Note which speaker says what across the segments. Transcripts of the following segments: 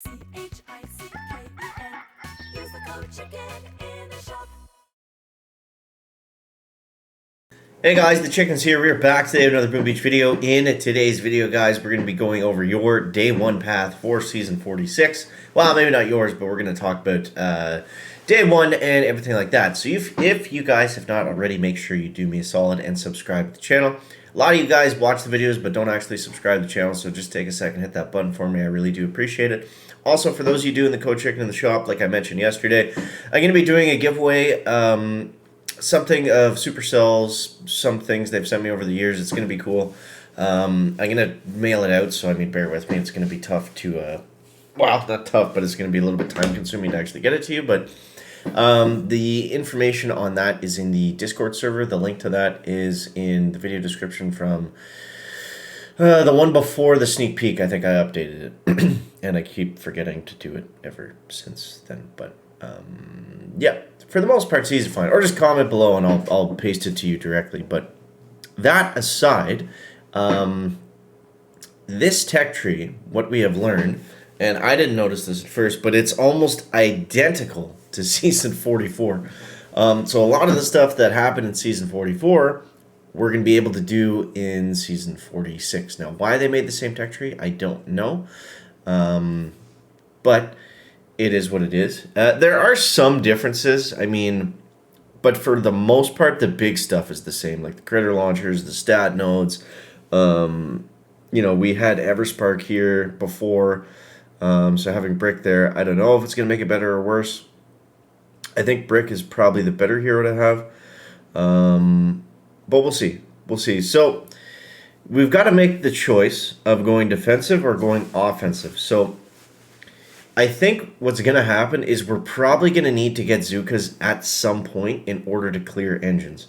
Speaker 1: Use the code CHICKEN in the shop.
Speaker 2: Hey guys, the Chickens here. We're back today with another Boom Beach video. In today's video, guys, we're going to be going over your day one path for season 46. Well, maybe not yours, but we're going to talk about day one and everything like that. So if you guys have not already, make sure you do me a solid and subscribe to the channel. A lot of you guys watch the videos but don't actually subscribe to the channel, so just take a second, hit that button for me. I really do appreciate it. Also, for those of you doing the code chicken in the shop, like I mentioned yesterday, I'm going to be doing a giveaway. Something of Supercell's, some things they've sent me over the years. It's going to be cool. I'm going to mail it out, so I mean, bear with me. It's going to be tough to, well, not tough, but it's going to be a little bit time consuming to actually get it to you. But the information on that is in the Discord server. The link to that is in the video description from the one before the sneak peek. I think I updated it, and I keep forgetting to do it ever since then. But yeah, for the most part, it's easy to find. Or just comment below and I'll paste it to you directly. But that aside, this tech tree, what we have learned, and I didn't notice this at first, but it's almost identical to Season 44. So a lot of the stuff that happened in Season 44, we're going to be able to do in Season 46. Now, why they made the same tech tree, I don't know. But it is what it is. There are some differences. I mean, but for the most part, the big stuff is the same. Like the critter launchers, the stat nodes. You know, we had Everspark here before. So having Brick there, I don't know if it's going to make it better or worse. I think Brick is probably the better hero to have. But we'll see. We'll see. So we've got to make the choice of going defensive or going offensive. So I think what's going to happen is we're probably going to need to get Zookas at some point in order to clear engines.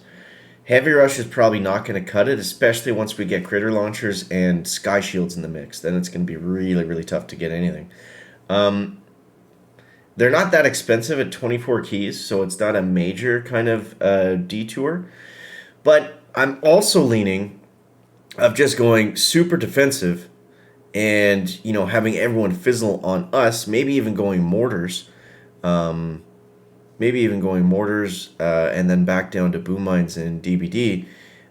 Speaker 2: Heavy Rush is probably not going to cut it, especially once we get Critter Launchers and Sky Shields in the mix. Then it's going to be really, really tough to get anything. They're not that expensive at 24 keys, so it's not a major kind of detour. But I'm also leaning of just going super defensive and, you know, having everyone fizzle on us, maybe even going mortars, and then back down to boom mines and DBD.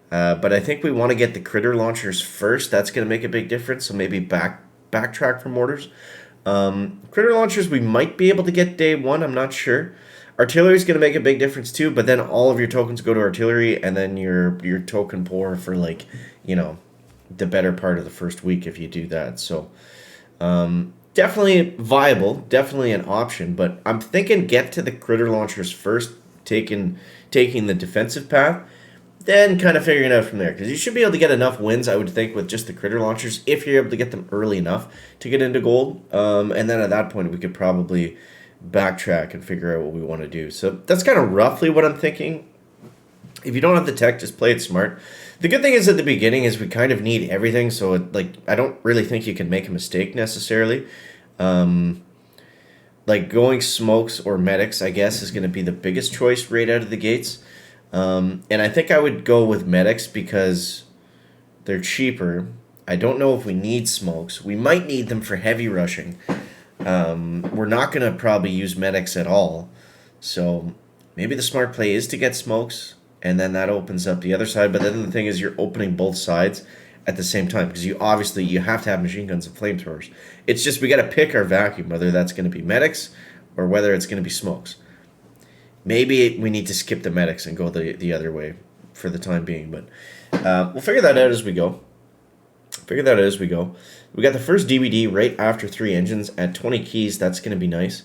Speaker 2: But I think we want to get the critter launchers first. That's going to make a big difference. So maybe backtrack for mortars. Critter launchers we might be able to get day one. I'm not sure. Artillery is going to make a big difference too. But then all of your tokens go to artillery, and then your token pour for, like, you know, the better part of the first week if you do that. So definitely viable, definitely an option, but I'm thinking get to the critter launchers first, taking the defensive path, then kind of figuring it out from there, because you should be able to get enough wins, I would think, with just the critter launchers if you're able to get them early enough to get into gold, and then at that point we could probably backtrack and figure out what we want to do. So that's kind of roughly what I'm thinking. If you don't have the tech, just play it smart. The good thing is at the beginning is we kind of need everything, so I don't really think you can make a mistake necessarily. Like going smokes or medics, I guess, is going to be the biggest choice right out of the gates. And I think I would go with medics because they're cheaper. I don't know if we need smokes. We might need them for heavy rushing. We're not going to probably use medics at all. So maybe the smart play is to get smokes, and then that opens up the other side. But then the thing is you're opening both sides at the same time, because you have to have machine guns and flamethrowers. It's just we got to pick our vacuum, whether that's going to be medics or whether it's going to be smokes. Maybe we need to skip the medics and go the other way for the time being. But we'll figure that out as we go. We got the first DVD right after 3 engines at 20 keys. That's going to be nice.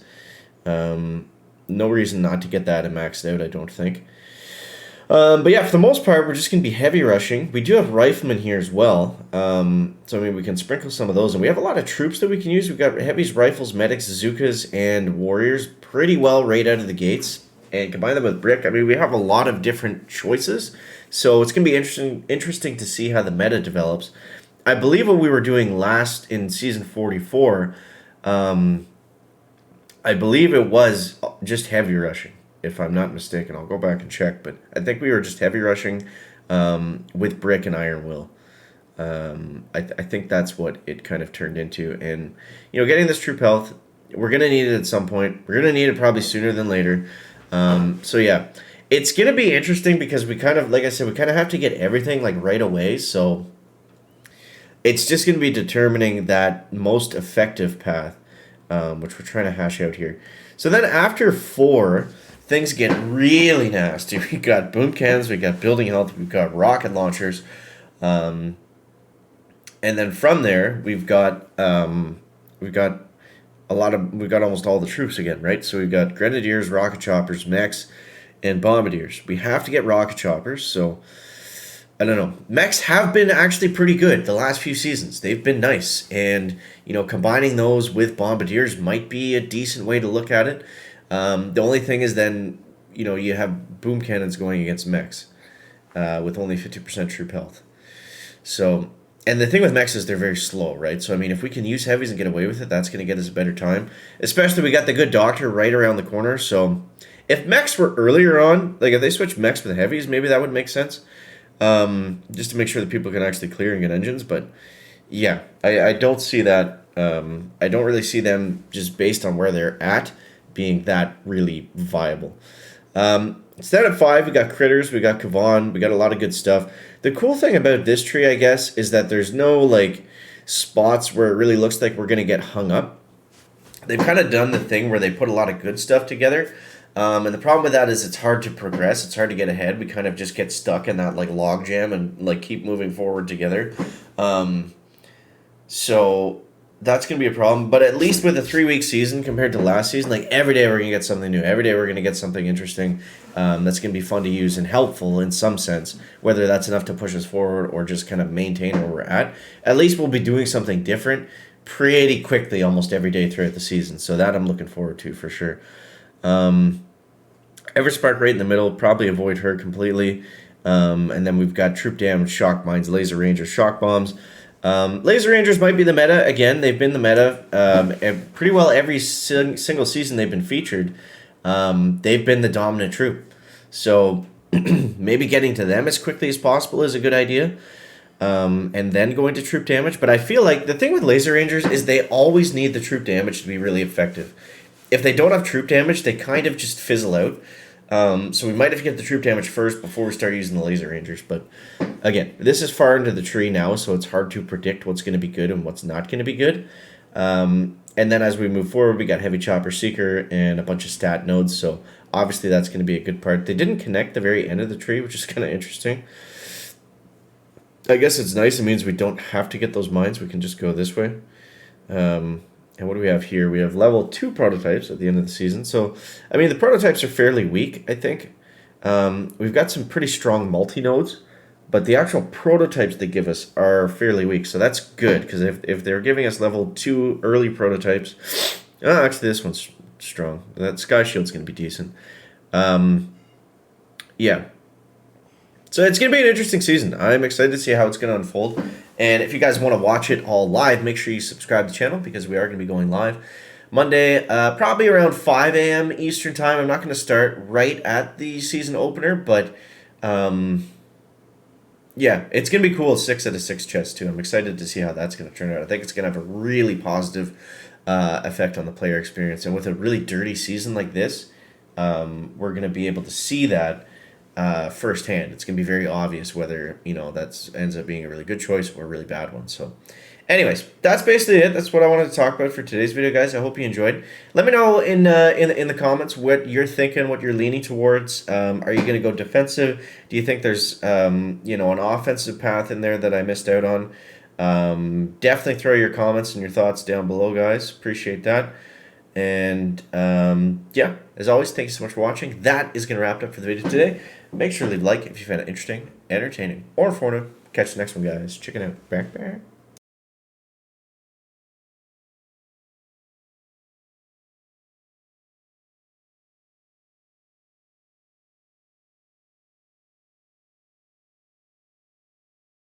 Speaker 2: No reason not to get that and maxed out, I don't think. But yeah, for the most part, we're just going to be heavy rushing. We do have riflemen here as well. So, I mean, we can sprinkle some of those. And we have a lot of troops that we can use. We've got heavies, rifles, medics, Zookas, and warriors pretty well right out of the gates. And combine them with brick. I mean, we have a lot of different choices. So it's going to be interesting to see how the meta develops. I believe what we were doing last in Season 44, I believe it was just heavy rushing, if I'm not mistaken. I'll go back and check, but I think we were just heavy rushing with brick and iron will. I think that's what it kind of turned into. And, you know, getting this troop health We're going to need it at some point. We're going to need it probably sooner than later. So yeah, it's going to be interesting because we kind of, like I said, we kind of have to get everything like right away. So it's just going to be determining that most effective path, which we're trying to hash out here. So then after 4, things get really nasty. We got boom cannons, we got building health, we've got rocket launchers, and then from there we've got we've got almost all the troops again, right? So we've got grenadiers, rocket choppers, mechs, and bombardiers. We have to get rocket choppers, so I don't know. Mechs have been actually pretty good the last few seasons. They've been nice, and combining those with bombardiers might be a decent way to look at it. The only thing is then you have boom cannons going against mechs with only 50% troop health. So, and the thing with mechs is they're very slow, right? So I mean, if we can use heavies and get away with it, that's going to get us a better time. Especially we got the good doctor right around the corner. So if mechs were earlier on, like if they switched mechs with heavies, maybe that would make sense. Just to make sure that people can actually clear and get engines. But yeah, I don't see that. I don't really see them just based on where they're at being that really viable. Instead of 5, we got critters, we got Kavan, we got a lot of good stuff. The cool thing about this tree, I guess, is that there's no like spots where it really looks like we're gonna get hung up. They've kind of done the thing where they put a lot of good stuff together. And the problem with that is it's hard to progress. It's hard to get ahead. We kind of just get stuck in that like log jam and like keep moving forward together. So that's going to be a problem. But at least with a 3-week season compared to last season, like every day we're going to get something new. Every day we're going to get something interesting that's going to be fun to use and helpful in some sense, whether that's enough to push us forward or just kind of maintain where we're at. At least we'll be doing something different pretty quickly almost every day throughout the season. So that I'm looking forward to for sure. Everspark right in the middle, probably avoid her completely. And then we've got troop damage, shock mines, laser rangers, shock bombs. Laser rangers might be the meta. Again, they've been the meta. Pretty well every single season they've been featured. They've been the dominant troop. So maybe getting to them as quickly as possible is a good idea. And then going to troop damage. But I feel like the thing with laser rangers is they always need the troop damage to be really effective. If they don't have troop damage, they kind of just fizzle out. So we might have to get the troop damage first before we start using the laser rangers. But again, this is far into the tree now, so it's hard to predict what's going to be good and what's not going to be good. And then as we move forward, we got heavy chopper seeker and a bunch of stat nodes. So obviously that's going to be a good part. They didn't connect the very end of the tree, which is kind of interesting. I guess it's nice. It means we don't have to get those mines. We can just go this way. And what do we have here? We have level 2 prototypes at the end of the season. So, I mean, the prototypes are fairly weak, I think. We've got some pretty strong multi-nodes, but the actual prototypes they give us are fairly weak. So that's good, because if they're giving us level 2 early prototypes... Oh, actually, this one's strong. That Sky Shield's going to be decent. Yeah. So it's going to be an interesting season. I'm excited to see how it's going to unfold. And if you guys want to watch it all live, make sure you subscribe to the channel because we are going to be going live Monday, probably around 5 a.m. Eastern time. I'm not going to start right at the season opener, but yeah, it's going to be cool. 6 out of 6 chests too. I'm excited to see how that's going to turn out. I think it's going to have a really positive effect on the player experience. And with a really dirty season like this, we're going to be able to see that firsthand. It's going to be very obvious whether that ends up being a really good choice or a really bad one. So anyways, that's basically it. That's what I wanted to talk about for today's video, guys. I hope you enjoyed. Let me know in the comments what you're thinking, what you're leaning towards. Are you going to go defensive? Do you think there's an offensive path in there that I missed out on? Definitely throw your comments and your thoughts down below, guys. Appreciate that. And yeah, as always, thank you so much for watching. That is going to wrap it up for the video today. Make sure to leave a like if you found it interesting, entertaining, or informative. Catch the next one, guys. Check it out. Back.